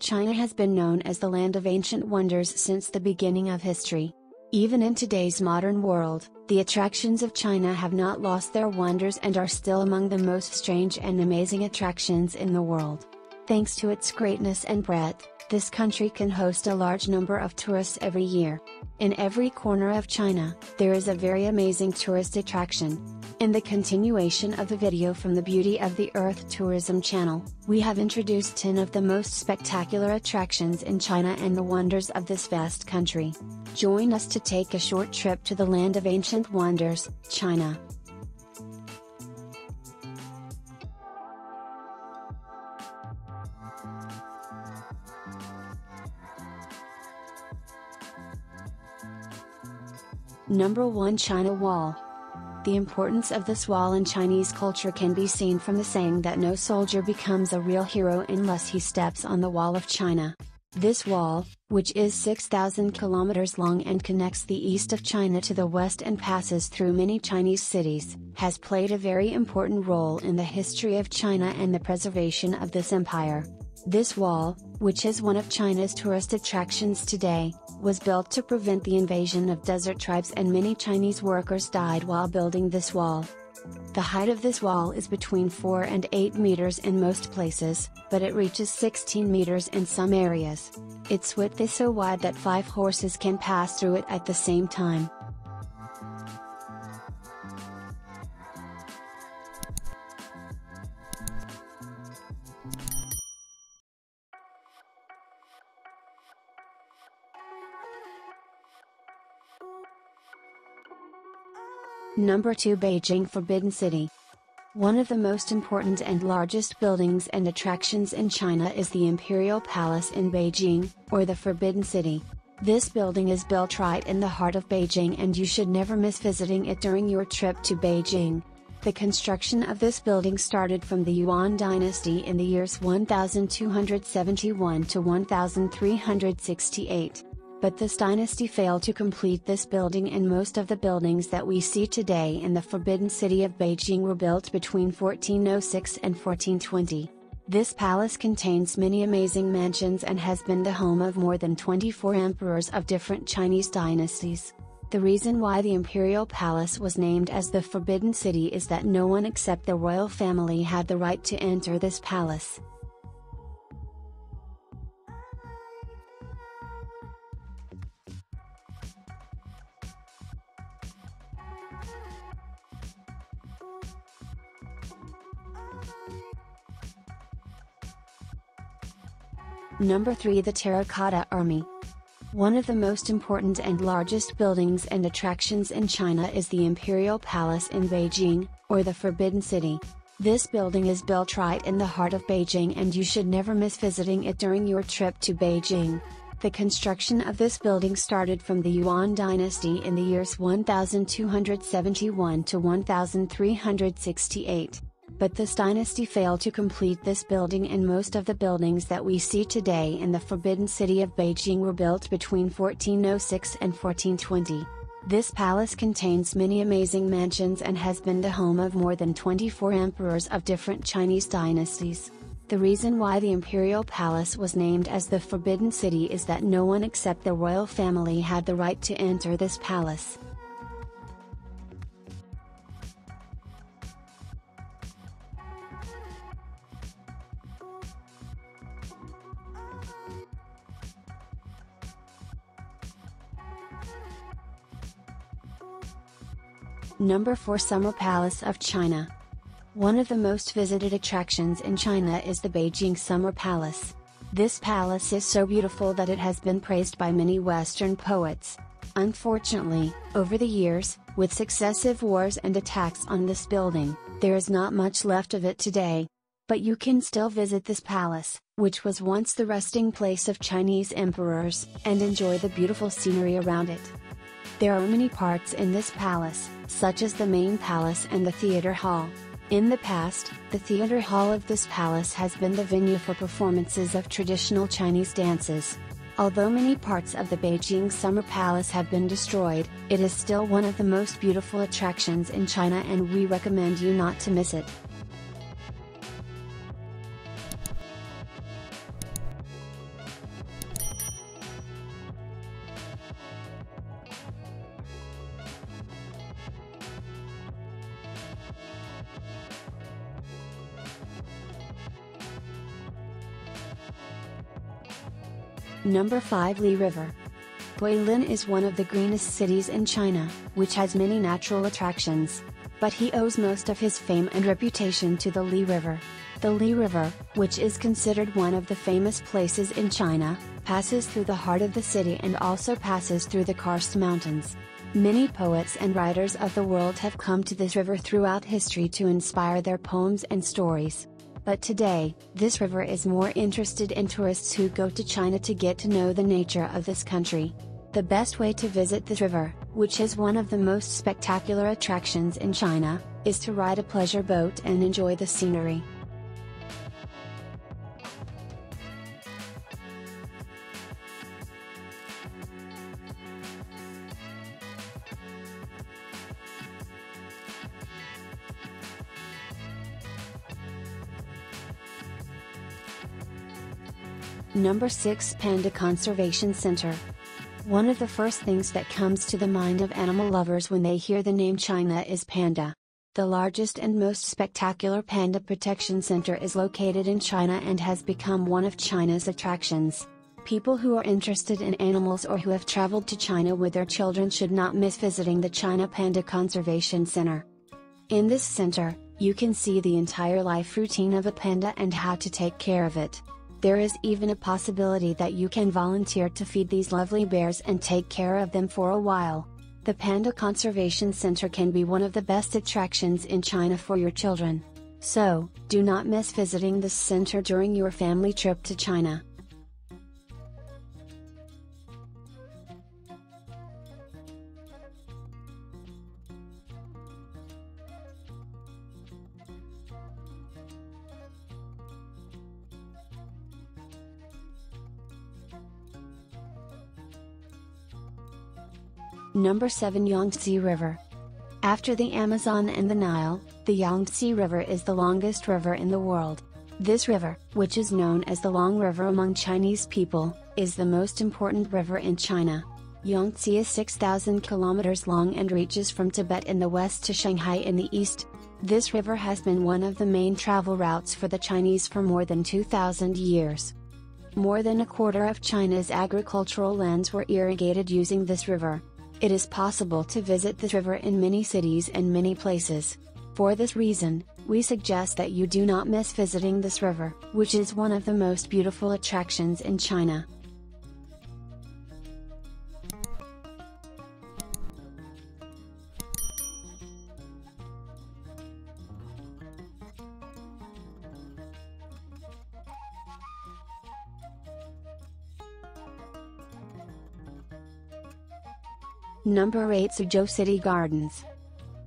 China has been known as the land of ancient wonders since the beginning of history. Even in today's modern world, the attractions of China have not lost their wonders and are still among the most strange and amazing attractions in the world. Thanks to its greatness and breadth, this country can host a large number of tourists every year. In every corner of China, there is a very amazing tourist attraction. In the continuation of the video from the Beauty of the Earth Tourism channel, we have introduced 10 of the most spectacular attractions in China and the wonders of this vast country. Join us to take a short trip to the land of ancient wonders, China. Number 1, China Wall. The importance of this wall in Chinese culture can be seen from the saying that no soldier becomes a real hero unless he steps on the Wall of China. This wall, which is 6,000 kilometers long and connects the east of China to the west and passes through many Chinese cities, has played a very important role in the history of China and the preservation of this empire. This wall, which is one of China's tourist attractions today, was built to prevent the invasion of desert tribes, and many Chinese workers died while building this wall. The height of this wall is between 4 and 8 meters in most places, but it reaches 16 meters in some areas. Its width is so wide that 5 horses can pass through it at the same time. Number 2, Beijing Forbidden City. One of the most important and largest buildings and attractions in China is the Imperial Palace in Beijing, or the Forbidden City. This building is built right in the heart of Beijing, and you should never miss visiting it during your trip to Beijing. The construction of this building started from the Yuan dynasty in the years 1271 to 1368. But this dynasty failed to complete this building, and most of the buildings that we see today in the Forbidden City of Beijing were built between 1406 and 1420. This palace contains many amazing mansions and has been the home of more than 24 emperors of different Chinese dynasties. The reason why the Imperial Palace was named as the Forbidden City is that no one except the royal family had the right to enter this palace. Number 3, the Terracotta Army. One of the most important and largest buildings and attractions in China is the Imperial Palace in Beijing, or the Forbidden City. This building is built right in the heart of Beijing, and you should never miss visiting it during your trip to Beijing. The construction of this building started from the Yuan dynasty in the years 1271 to 1368. But this dynasty failed to complete this building, and most of the buildings that we see today in the Forbidden City of Beijing were built between 1406 and 1420. This palace contains many amazing mansions and has been the home of more than 24 emperors of different Chinese dynasties. The reason why the Imperial Palace was named as the Forbidden City is that no one except the royal family had the right to enter this palace. Number 4, Summer Palace of China. One of the most visited attractions in China is the Beijing Summer Palace. This palace is so beautiful that it has been praised by many Western poets. Unfortunately, over the years, with successive wars and attacks on this building, there is not much left of it today. But you can still visit this palace, which was once the resting place of Chinese emperors, and enjoy the beautiful scenery around it. There are many parts in this palace, such as the main palace and the theater hall. In the past, the theater hall of this palace has been the venue for performances of traditional Chinese dances. Although many parts of the Beijing Summer Palace have been destroyed, it is still one of the most beautiful attractions in China, and we recommend you not to miss it. Number 5. Li River. Guilin is one of the greenest cities in China, which has many natural attractions. But he owes most of his fame and reputation to the Li River. The Li River, which is considered one of the famous places in China, passes through the heart of the city and also passes through the Karst Mountains. Many poets and writers of the world have come to this river throughout history to inspire their poems and stories. But today, this river is more interested in tourists who go to China to get to know the nature of this country. The best way to visit this river, which is one of the most spectacular attractions in China, is to ride a pleasure boat and enjoy the scenery. Number 6. Panda Conservation Center. One of the first things that comes to the mind of animal lovers when they hear the name China is panda. The largest and most spectacular panda protection center is located in China and has become one of China's attractions. People who are interested in animals or who have traveled to China with their children should not miss visiting the China Panda Conservation Center. In this center, you can see the entire life routine of a panda and how to take care of it. There is even a possibility that you can volunteer to feed these lovely bears and take care of them for a while. The Panda Conservation Center can be one of the best attractions in China for your children. So, do not miss visiting this center during your family trip to China. Number 7. Yangtze River. After the Amazon and the Nile, the Yangtze River is the longest river in the world. This river, which is known as the Long River among Chinese people, is the most important river in China. Yangtze is 6,000 kilometers long and reaches from Tibet in the west to Shanghai in the east. This river has been one of the main travel routes for the Chinese for more than 2,000 years. More than a quarter of China's agricultural lands were irrigated using this river. It is possible to visit this river in many cities and many places. For this reason, we suggest that you do not miss visiting this river, which is one of the most beautiful attractions in China. Number 8. Suzhou City Gardens.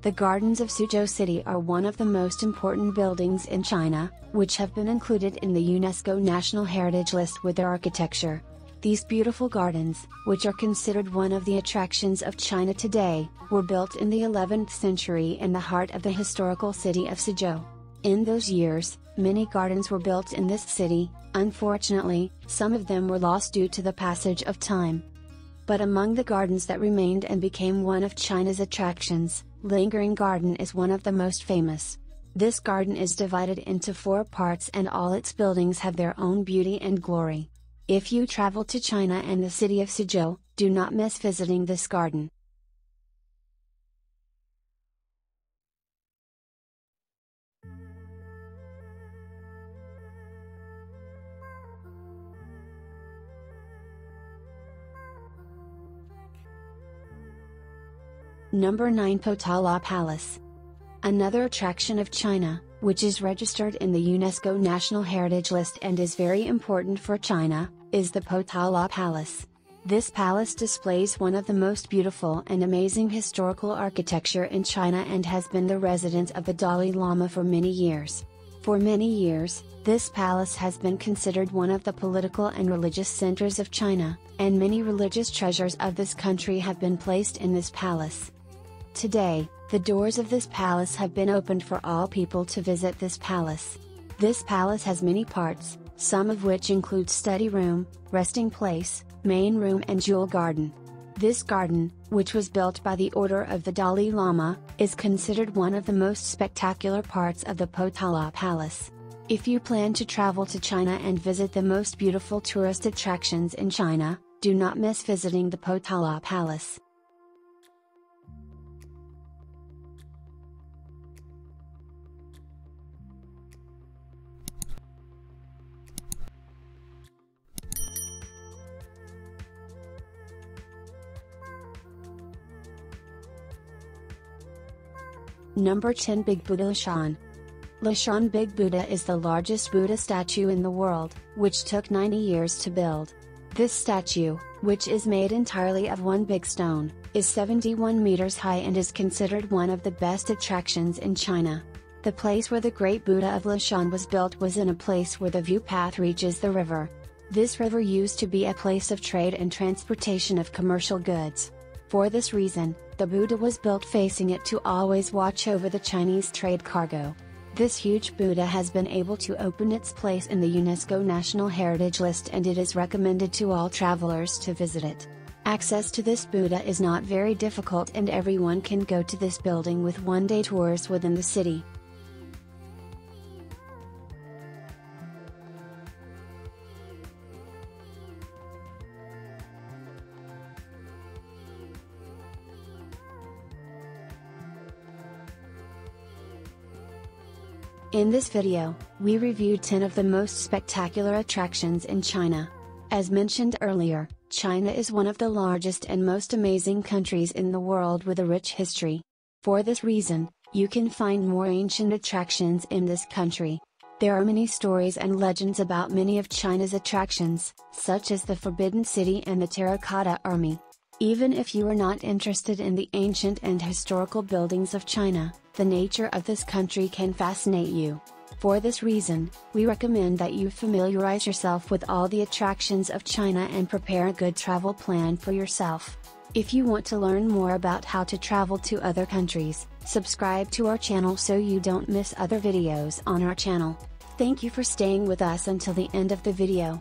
The gardens of Suzhou City are one of the most important buildings in China, which have been included in the UNESCO National Heritage List with their architecture. These beautiful gardens, which are considered one of the attractions of China today, were built in the 11th century in the heart of the historical city of Suzhou. In those years, many gardens were built in this city. Unfortunately, some of them were lost due to the passage of time. But among the gardens that remained and became one of China's attractions, Lingering Garden is one of the most famous. This garden is divided into 4 parts and all its buildings have their own beauty and glory. If you travel to China and the city of Suzhou, do not miss visiting this garden. Number 9. Potala Palace. Another attraction of China, which is registered in the UNESCO National Heritage List and is very important for China, is the Potala Palace. This palace displays one of the most beautiful and amazing historical architecture in China and has been the residence of the Dalai Lama for many years. For many years, this palace has been considered one of the political and religious centers of China, and many religious treasures of this country have been placed in this palace. Today, the doors of this palace have been opened for all people to visit this palace. This palace has many parts, some of which include study room, resting place, main room and jewel garden. This garden, which was built by the order of the Dalai Lama, is considered one of the most spectacular parts of the Potala Palace. If you plan to travel to China and visit the most beautiful tourist attractions in China, do not miss visiting the Potala Palace. Number 10, Big Buddha Lashan. Lashan Big Buddha is the largest Buddha statue in the world, which took 90 years to build. This statue, which is made entirely of one big stone, is 71 meters high and is considered one of the best attractions in China. The place where the great Buddha of Lashan was built was in a place where the view path reaches the river. This river used to be a place of trade and transportation of commercial goods. For this reason, the Buddha was built facing it to always watch over the Chinese trade cargo. This huge Buddha has been able to open its place in the UNESCO National Heritage List, and it is recommended to all travelers to visit it. Access to this Buddha is not very difficult and everyone can go to this building with one-day tours within the city. In this video, we reviewed 10 of the most spectacular attractions in China. As mentioned earlier, China is one of the largest and most amazing countries in the world with a rich history. For this reason, you can find more ancient attractions in this country. There are many stories and legends about many of China's attractions, such as the Forbidden City and the Terracotta Army. Even if you are not interested in the ancient and historical buildings of China, the nature of this country can fascinate you. For this reason, we recommend that you familiarize yourself with all the attractions of China and prepare a good travel plan for yourself. If you want to learn more about how to travel to other countries, subscribe to our channel so you don't miss other videos on our channel. Thank you for staying with us until the end of the video.